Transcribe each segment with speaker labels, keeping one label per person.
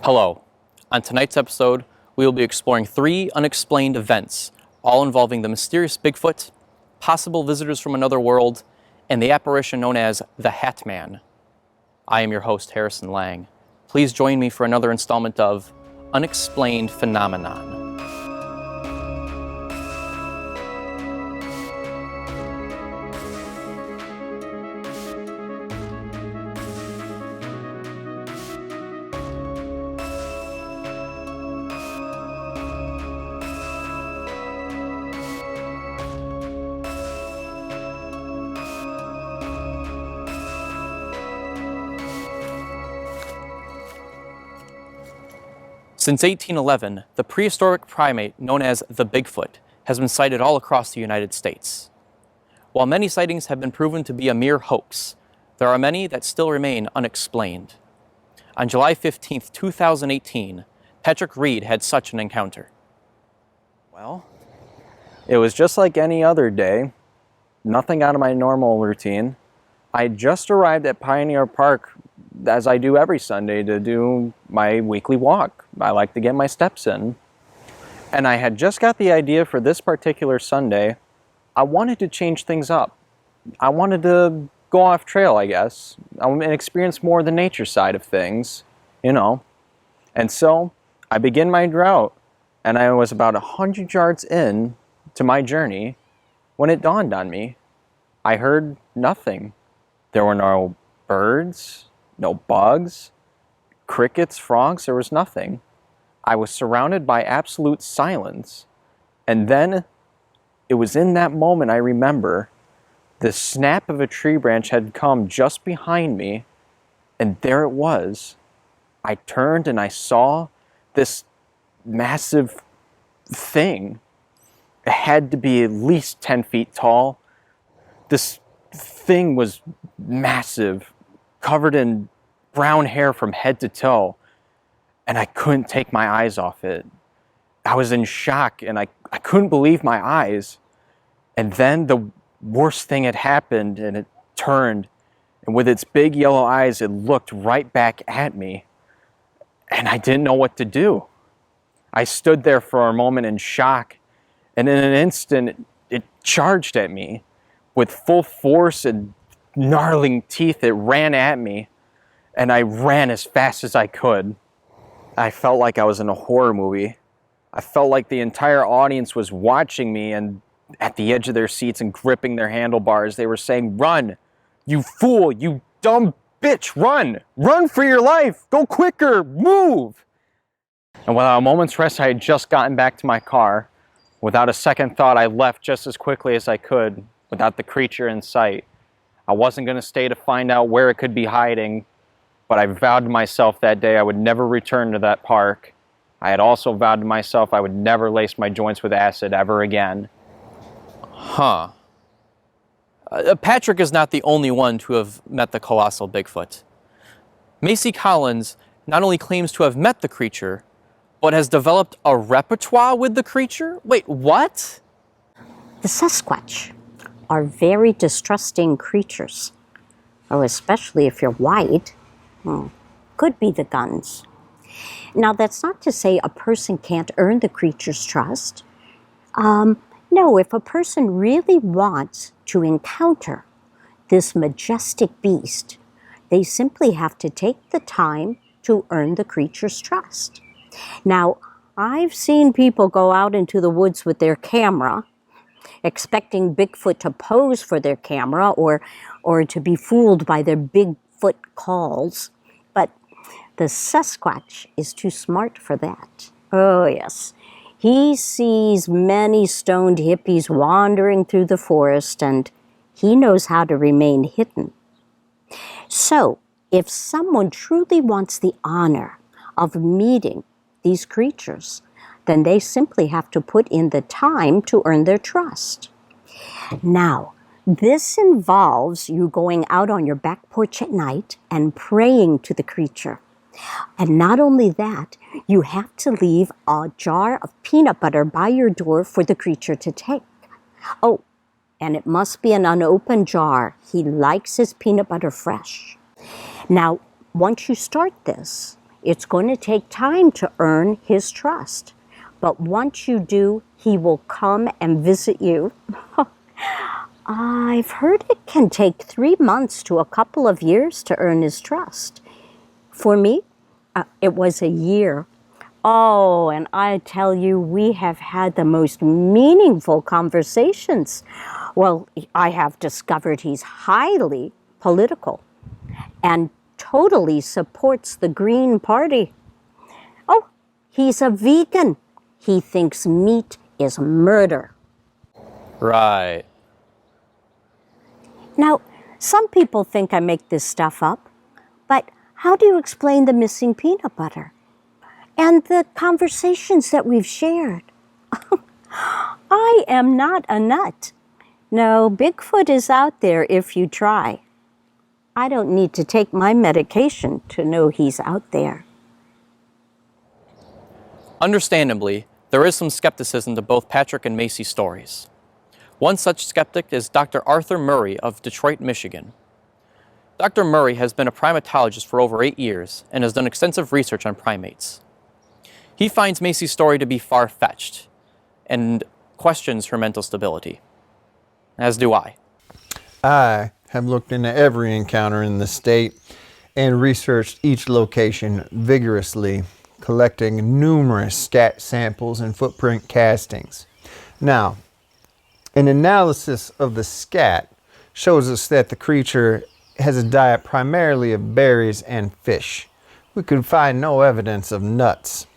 Speaker 1: Hello. On tonight's episode, we will be exploring 3 unexplained events, all involving the mysterious Bigfoot, possible visitors from another world, and the apparition known as the Hat Man. I am your host, Harrison Lang. Please join me for another installment of Unexplained Phenomenon. Since 1811, the prehistoric primate known as the Bigfoot has been sighted all across the United States. While many sightings have been proven to be a mere hoax, there are many that still remain unexplained. On July 15, 2018, Patrick Reed had such an encounter.
Speaker 2: Well, it was just like any other day. Nothing out of my normal routine. I just arrived at Pioneer Park, as I do every Sunday, to do my weekly walk. I like to get my steps in. And I had just got the idea for this particular Sunday. I wanted to change things up. I wanted to go off trail, I guess, and experience more of the nature side of things, And so I begin my route, and I was about 100 yards in to my journey when it dawned on me. I heard nothing. There were no birds, no bugs, crickets, frogs, there was nothing. I was surrounded by absolute silence. And then, it was in that moment I remember, the snap of a tree branch had come just behind me, and there it was. I turned and I saw this massive thing. It had to be at least 10 feet tall. This thing was massive, covered in brown hair from head to toe, and I couldn't take my eyes off it. I was in shock, and I couldn't believe my eyes. And then the worst thing had happened, and it turned, and with its big yellow eyes, it looked right back at me, and I didn't know what to do. I stood there for a moment in shock, and in an instant, it charged at me. With full force and gnarling teeth, it ran at me, and I ran as fast as I could. I felt like I was in a horror movie. I felt like the entire audience was watching me, and at the edge of their seats and gripping their handlebars, they were saying, "Run, you fool, you dumb bitch, run! Run for your life! Go quicker, move!" And without a moment's rest, I had just gotten back to my car. Without a second thought, I left just as quickly as I could, without the creature in sight. I wasn't going to stay to find out where it could be hiding, but I vowed to myself that day I would never return to that park. I had also vowed to myself I would never lace my joints with acid ever again.
Speaker 1: Patrick is not the only one to have met the colossal Bigfoot. Macy Collins not only claims to have met the creature, but has developed a repertoire with the creature? Wait, what?
Speaker 3: The Sasquatch are very distrusting creatures. Oh, especially if you're white. Could be the guns. Now, that's not to say a person can't earn the creature's trust. No, if a person really wants to encounter this majestic beast, they simply have to take the time to earn the creature's trust. Now, I've seen people go out into the woods with their camera, expecting Bigfoot to pose for their camera or to be fooled by their Bigfoot calls. But the Sasquatch is too smart for that. Oh, yes. He sees many stoned hippies wandering through the forest, and he knows how to remain hidden. So, if someone truly wants the honor of meeting these creatures, then they simply have to put in the time to earn their trust. Now, this involves you going out on your back porch at night and praying to the creature. And not only that, you have to leave a jar of peanut butter by your door for the creature to take. Oh, and it must be an unopened jar. He likes his peanut butter fresh. Now, once you start this, It's going to take time to earn his trust. But once you do, he will come and visit you. I've heard it can take 3 months to a couple of years to earn his trust. For me, it was a year. Oh, and I tell you, we have had the most meaningful conversations. Well, I have discovered he's highly political and totally supports the Green Party. Oh, he's a vegan. He thinks meat is murder.
Speaker 1: Right.
Speaker 3: Now, some people think I make this stuff up, but how do you explain the missing peanut butter and the conversations that we've shared? I am not a nut. No, Bigfoot is out there if you try. I don't need to take my medication to know he's out there.
Speaker 1: Understandably, there is some skepticism to both Patrick and Macy's stories. One such skeptic is Dr. Arthur Murray of Detroit, Michigan. Dr. Murray has been a primatologist for over 8 years and has done extensive research on primates. He finds Macy's story to be far-fetched and questions her mental stability, as do I.
Speaker 4: I have looked into every encounter in the state and researched each location vigorously, collecting numerous scat samples and footprint castings. Now, an analysis of the scat shows us that the creature has a diet primarily of berries and fish. We could find no evidence of nuts.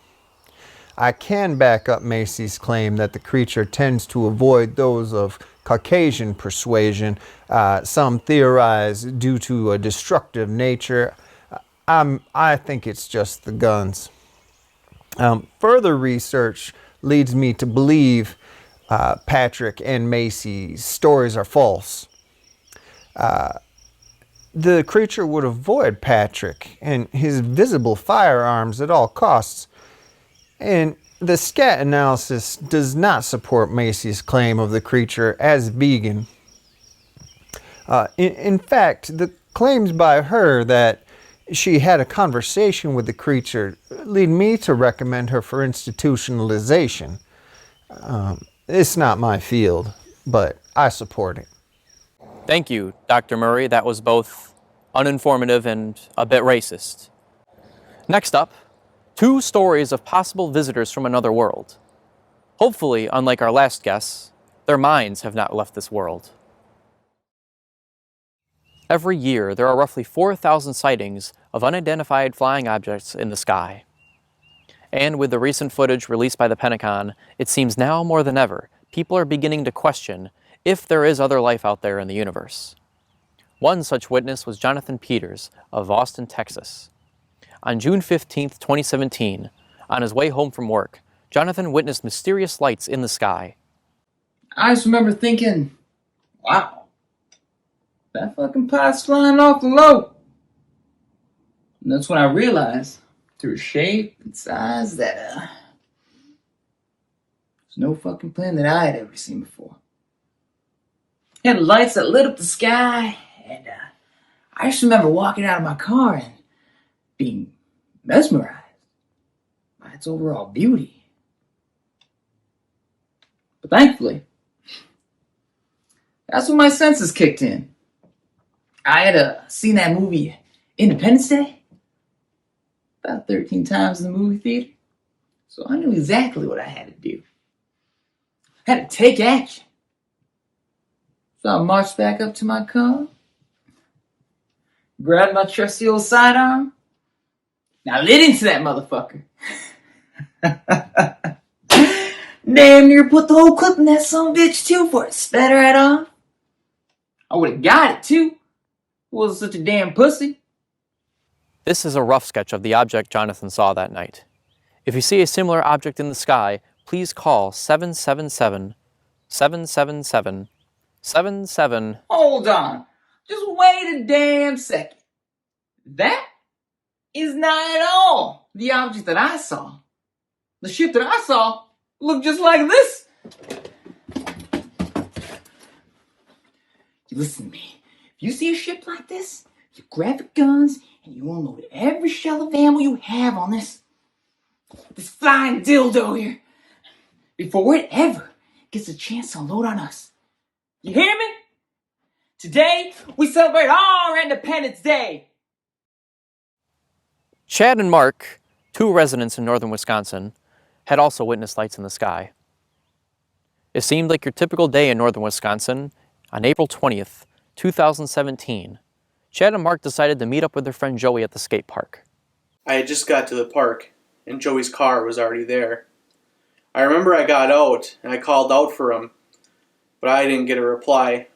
Speaker 4: I can back up Macy's claim that the creature tends to avoid those of Caucasian persuasion. Some theorize due to a destructive nature. I think it's just the guns. Further research leads me to believe Patrick and Macy's stories are false. The creature would avoid Patrick and his visible firearms at all costs. And the scat analysis does not support Macy's claim of the creature as vegan. In fact, the claims by her that she had a conversation with the creature lead me to recommend her for institutionalization. It's not my field, but I support it.
Speaker 1: Thank you, Dr. Murray. That was both uninformative and a bit racist. Next up, 2 stories of possible visitors from another world. Hopefully, unlike our last guests, their minds have not left this world. Every year, there are roughly 4,000 sightings of unidentified flying objects in the sky. And with the recent footage released by the Pentagon, it seems now more than ever, people are beginning to question if there is other life out there in the universe. One such witness was Jonathan Peters of Austin, Texas. On June 15, 2017, on his way home from work, Jonathan witnessed mysterious lights in the sky.
Speaker 5: I just remember thinking, wow, that fucking pot's flying off the low. And that's when I realized, through shape and size, that there's no fucking plane that I had ever seen before. It had lights that lit up the sky, and I just remember walking out of my car and being mesmerized by its overall beauty. But thankfully, that's when my senses kicked in. I had seen that movie Independence Day about 13 times in the movie theater, so I knew exactly what I had to do. I had to take action. So I marched back up to my car, grabbed my trusty old sidearm, and I lit into that motherfucker. Damn near put the whole clip in that son of a bitch too before it spat right off. I would have got it too. Wasn't such a damn pussy.
Speaker 1: This is a rough sketch of the object Jonathan saw that night. If you see a similar object in the sky, please call 777-777-77.
Speaker 5: Hold on. Just wait a damn second. That is not at all the object that I saw. The ship that I saw looked just like this. You listen to me. If you see a ship like this, you grab your guns, and you unload every shell of ammo you have on this flying dildo here before it ever gets a chance to unload on us. You hear me? Today, we celebrate our Independence Day.
Speaker 1: Chad and Mark, two residents in northern Wisconsin, had also witnessed lights in the sky. It seemed like your typical day in northern Wisconsin on April 20th, 2017. Chad and Mark decided to meet up with their friend Joey at the skate park.
Speaker 6: I had just got to the park, and Joey's car was already there. I remember I got out, and I called out for him, but I didn't get a reply.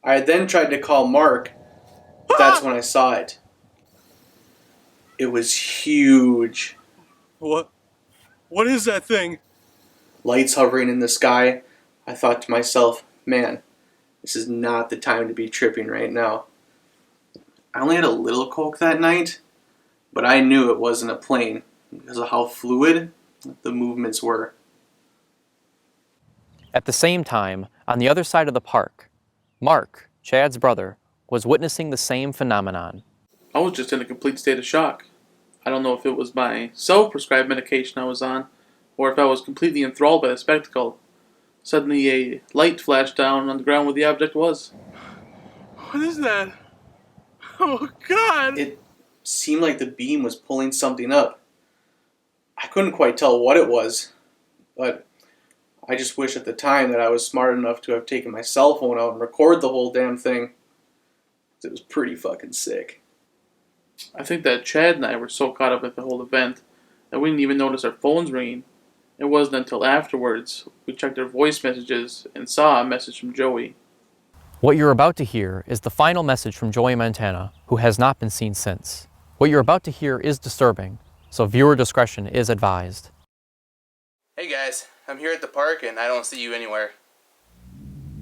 Speaker 6: I had then tried to call Mark, but that's when I saw it. It was huge.
Speaker 7: What is that thing?
Speaker 6: Lights hovering in the sky. I thought to myself, man, this is not the time to be tripping right now. I only had a little coke that night, but I knew it wasn't a plane because of how fluid the movements were.
Speaker 1: At the same time, on the other side of the park, Mark, Chad's brother, was witnessing the same phenomenon.
Speaker 7: I was just in a complete state of shock. I don't know if it was my self-prescribed medication I was on, or if I was completely enthralled by the spectacle. Suddenly a light flashed down on the ground where the object was. What is that? Oh, God!
Speaker 6: It seemed like the beam was pulling something up. I couldn't quite tell what it was, but I just wish at the time that I was smart enough to have taken my cell phone out and record the whole damn thing. It was pretty fucking sick.
Speaker 7: I think that Chad and I were so caught up with the whole event that we didn't even notice our phones ringing. It wasn't until afterwards we checked our voice messages and saw a message from Joey.
Speaker 1: What you're about to hear is the final message from Joey Montana, who has not been seen since. What you're about to hear is disturbing, so viewer discretion is advised.
Speaker 8: Hey guys, I'm here at the park and I don't see you anywhere.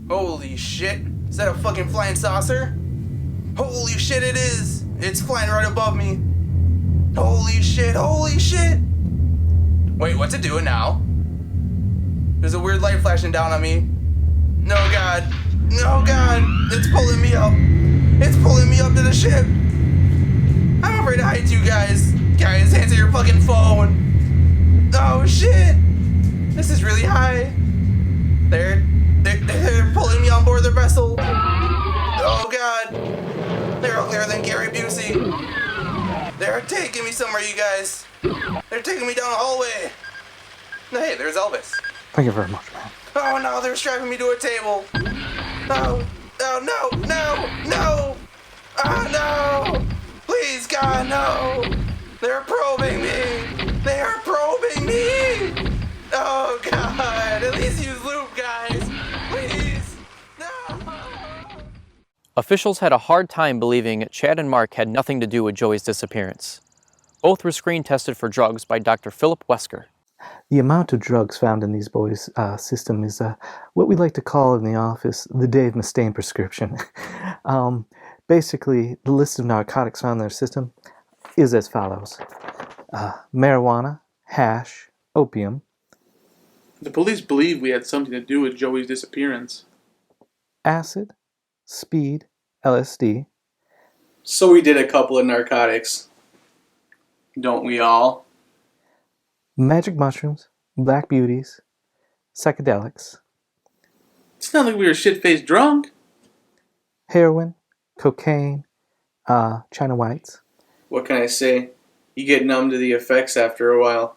Speaker 8: Holy shit, is that a fucking flying saucer? Holy shit it is! It's flying right above me. Holy shit, holy shit! Wait, what's it doing now? There's a weird light flashing down on me. No god, no god, it's pulling me up. It's pulling me up to the ship. I'm afraid to hide you guys. Guys, answer your fucking phone. Oh shit! This is really high. They're pulling me on board their vessel. Oh god. They're uglier than Gary Busey. They're taking me somewhere, you guys. They're taking me down a hallway. Hey, there's Elvis.
Speaker 4: Thank you very much, man.
Speaker 8: Oh no, they're strapping me to a table. Oh, oh no, no, no. Oh no. Please, God, no. They're probing me. They are probing me. Oh God, at least use lube, guys. Please. No.
Speaker 1: Officials had a hard time believing Chad and Mark had nothing to do with Joey's disappearance. Both were screen tested for drugs by Dr. Philip Wesker.
Speaker 9: The amount of drugs found in these boys' system is what we like to call in the office the Dave Mustaine prescription. Basically, the list of narcotics found in their system is as follows. Marijuana, hash, opium.
Speaker 7: The police believe we had something to do with Joey's disappearance.
Speaker 9: Acid, speed, LSD.
Speaker 6: So we did a couple of narcotics. Don't we all?
Speaker 9: Magic mushrooms, black beauties, psychedelics.
Speaker 7: It's not like we were shit-faced drunk.
Speaker 9: Heroin, cocaine, China whites.
Speaker 6: What can I say? You get numb to the effects after a while.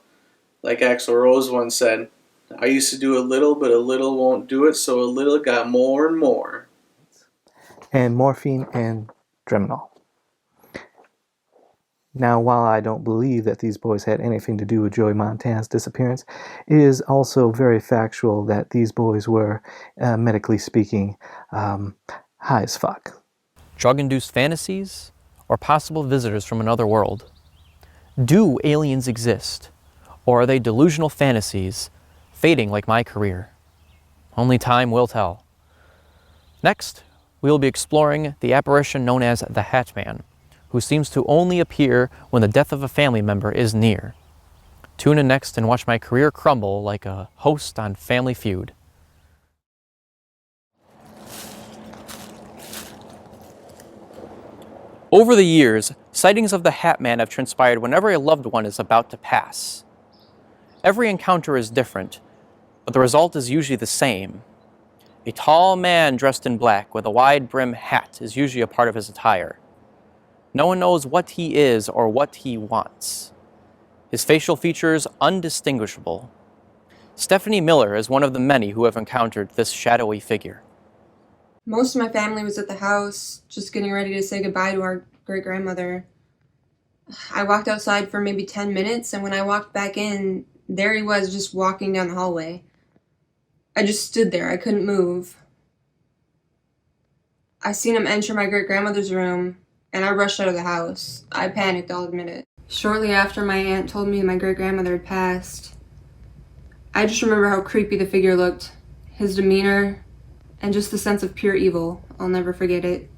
Speaker 6: Like Axl Rose once said, I used to do a little, but a little won't do it, so a little got more and more.
Speaker 9: And morphine and Dreminol. Now, while I don't believe that these boys had anything to do with Joey Montana's disappearance, it is also very factual that these boys were, medically speaking, high as fuck.
Speaker 1: Drug-induced fantasies, or possible visitors from another world? Do aliens exist, or are they delusional fantasies, fading like my career? Only time will tell. Next, we will be exploring the apparition known as the Hat Man, who seems to only appear when the death of a family member is near. Tune in next and watch my career crumble like a host on Family Feud. Over the years, Sightings of the Hat Man have transpired whenever a loved one is about to pass. Every encounter is different, but the result is usually the same. A tall man dressed in black with a wide-brim hat is usually a part of his attire. No one knows what he is or what he wants. His facial features undistinguishable. Stephanie Miller is one of the many who have encountered this shadowy figure.
Speaker 10: Most of my family was at the house, just getting ready to say goodbye to our great-grandmother. I walked outside for maybe 10 minutes, and when I walked back in, there he was just walking down the hallway. I just stood there. I couldn't move. I seen him enter my great-grandmother's room, and I rushed out of the house. I panicked, I'll admit it. Shortly after my aunt told me my great-grandmother had passed, I just remember how creepy the figure looked, his demeanor, and just the sense of pure evil. I'll never forget it.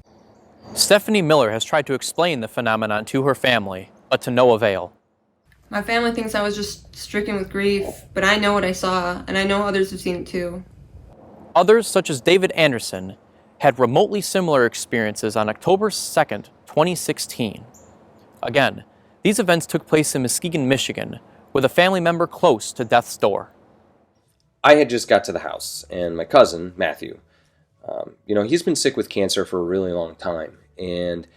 Speaker 1: Stephanie Miller has tried to explain the phenomenon to her family, but to no avail.
Speaker 10: My family thinks I was just stricken with grief, but I know what I saw, and I know others have seen it too.
Speaker 1: Others, such as David Anderson, had remotely similar experiences on October 2nd, 2016. Again, these events took place in Muskegon, Michigan, with a family member close to death's door.
Speaker 11: I had just got to the house, and my cousin, Matthew, he's been sick with cancer for a really long time. And,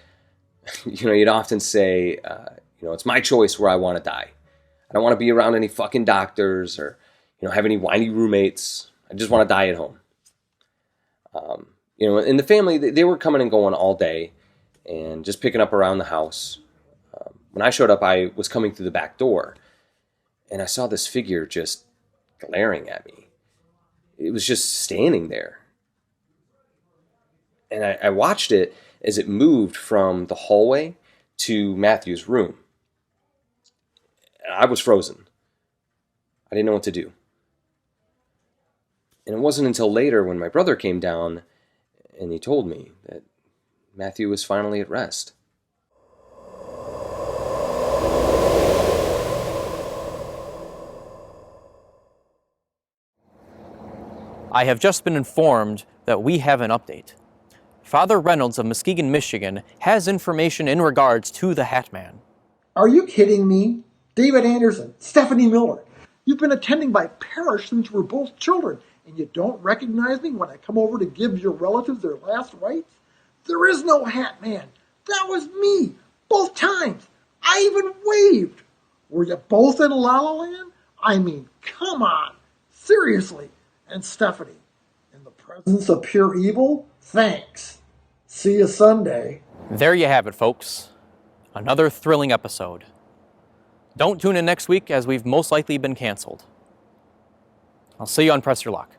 Speaker 11: you'd often say, it's my choice where I want to die. I don't want to be around any fucking doctors or, have any whiny roommates. I just want to die at home. In the family, they were coming and going all day and just picking up around the house. When I showed up, I was coming through the back door, and I saw this figure just glaring at me. It was just standing there. And I watched it as it moved from the hallway to Matthew's room. I was frozen. I didn't know what to do. And it wasn't until later when my brother came down and he told me that Matthew was finally at rest.
Speaker 1: I have just been informed that we have an update. Father Reynolds of Muskegon, Michigan, has information in regards to the Hat Man.
Speaker 12: Are you kidding me? David Anderson, Stephanie Miller, you've been attending my parish since you were both children, and you don't recognize me when I come over to give your relatives their last rites? There is no Hat Man. That was me, both times. I even waved. Were you both in La La Land? I mean, come on. Seriously. And Stephanie, in the presence of pure evil, thanks. See you Sunday.
Speaker 1: There you have it, folks. Another thrilling episode. Don't tune in next week, as we've most likely been canceled. I'll see you on Press Your Luck.